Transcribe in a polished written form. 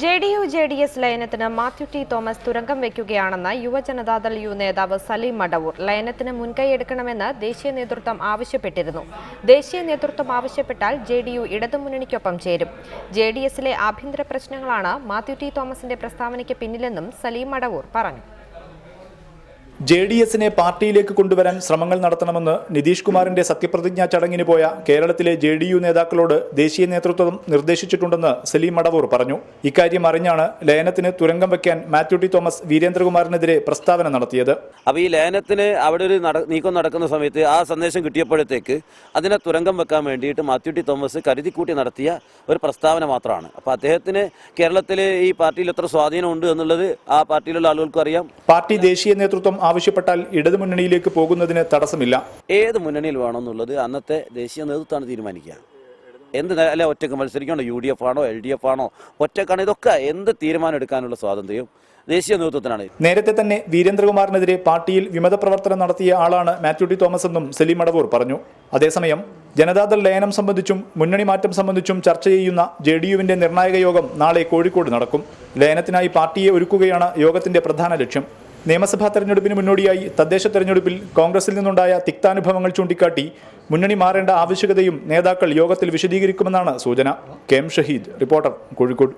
JDU-JDS ലയനത്തിന് Mathew T Thomas തുരങ്കം വയ്ക്കുകയാണെന്ന് Yuva Janata Dal U നേതാവ് സലീം മടവൂർ. ലയനത്തിന് മുൻകൈയെടുക്കണമെന്ന് ദേശീയ നേതൃത്വം ആവശ്യപ്പെട്ടിരുന്നു. ദേശീയ നേതൃത്വം ആവശ്യപ്പെട്ടാൽ JDU ഇടതുമുന്നണിക്കൊപ്പം ചേരും. JDSലെ ആഭ്യന്തര പ്രശ്നങ്ങളാണ് മാത്യു ടി തോമസിന്റെ പ്രസ്താവനയ്ക്ക് പിന്നിലെന്നും സലീം മടവൂർ പറഞ്ഞു. JDSനെ പാർട്ടിയിലേക്ക് കൊണ്ടുവരാൻ ശ്രമങ്ങൾ നടത്തണമെന്ന് നിതീഷ് കുമാറിന്റെ സത്യപ്രതിജ്ഞാ ചടങ്ങിന് പോയ കേരളത്തിലെ JDU നേതാക്കളോട് ദേശീയ നേതൃത്വം നിർദ്ദേശിച്ചിട്ടുണ്ടെന്ന് സലീം മടവൂർ പറഞ്ഞു. ഇക്കാര്യം അറിഞ്ഞാണ് ലയനത്തിന് തുരങ്കം വയ്ക്കാൻ മാത്യു ടി തോമസ് വീരേന്ദ്രകുമാറിനെതിരെ പ്രസ്താവന നടത്തിയത്. അപ്പോൾ ഈ ലയനത്തിന് അവിടെ ഒരു നീക്കം നടക്കുന്ന സമയത്ത് ആ സന്ദേശം കിട്ടിയപ്പോഴത്തേക്ക് അതിനെ തുരങ്കം വെക്കാൻ വേണ്ടിയിട്ട് മാത്യു ടി തോമസ് കരുതിക്കൂട്ടി നടത്തിയ ഒരു പ്രസ്താവന മാത്രമാണ്. അപ്പോൾ അദ്ദേഹത്തിന് കേരളത്തിൽ ഈ പാർട്ടിയിൽ എത്ര സ്വാധീനമുണ്ട് എന്നുള്ളത് ആ പാർട്ടിയിലുള്ള ആളുകൾക്കും അറിയാം. പാർട്ടി ദേശീയ നേതൃത്വം ആവശ്യപ്പെട്ടാൽ ഇടതുമുന്നണിയിലേക്ക് പോകുന്നതിന് തടസ്സമില്ല. ഏത് മുന്നണിയിൽ വേണമെന്നുള്ളത് അന്നത്തെ ദേശീയ നേതൃത്വമാണ് തീരുമാനിക്കുക. എന്ത് അല്ല ഒറ്റക്ക് മത്സരിക്കണോ, UDF ആണോ LDF ആണോ, ഒറ്റക്കാണോ, ഇതൊക്കെ എന്ത് തീരുമാനം എടുക്കാനുള്ള സ്വാതന്ത്ര്യം ദേശീയ നേതൃത്വത്തിനാണ്. നേരത്തെ തന്നെ വീരേന്ദ്രകുമാറിനെതിരെ പാർട്ടിയിൽ വിമത പ്രവർത്തനം നടത്തിയ ആളാണ് മാത്യു ടി തോമസ് എന്നും സലീം മടവൂർ പറഞ്ഞു. അതേസമയം ജനതാദൾ ലയനം സംബന്ധിച്ചും മുന്നണി മാറ്റം സംബന്ധിച്ചും ചർച്ച ചെയ്യുന്ന JDUവിന്റെ നിർണായക യോഗം നാളെ കോഴിക്കോട് നടക്കും. ലയനത്തിനായി പാർട്ടിയെ ഒരുക്കുകയാണ് യോഗത്തിന്റെ പ്രധാന ലക്ഷ്യം. നിയമസഭാ തെരഞ്ഞെടുപ്പിന് മുന്നോടിയായി തദ്ദേശ തെരഞ്ഞെടുപ്പിൽ കോൺഗ്രസിൽ നിന്നുണ്ടായ തിക്താനുഭവങ്ങൾ ചൂണ്ടിക്കാട്ടി മുന്നണി മാറേണ്ട ആവശ്യകതയും നേതാക്കൾ യോഗത്തിൽ വിശദീകരിക്കുമെന്നാണ് സൂചന. KM Shahid, reporter, Kozhikode.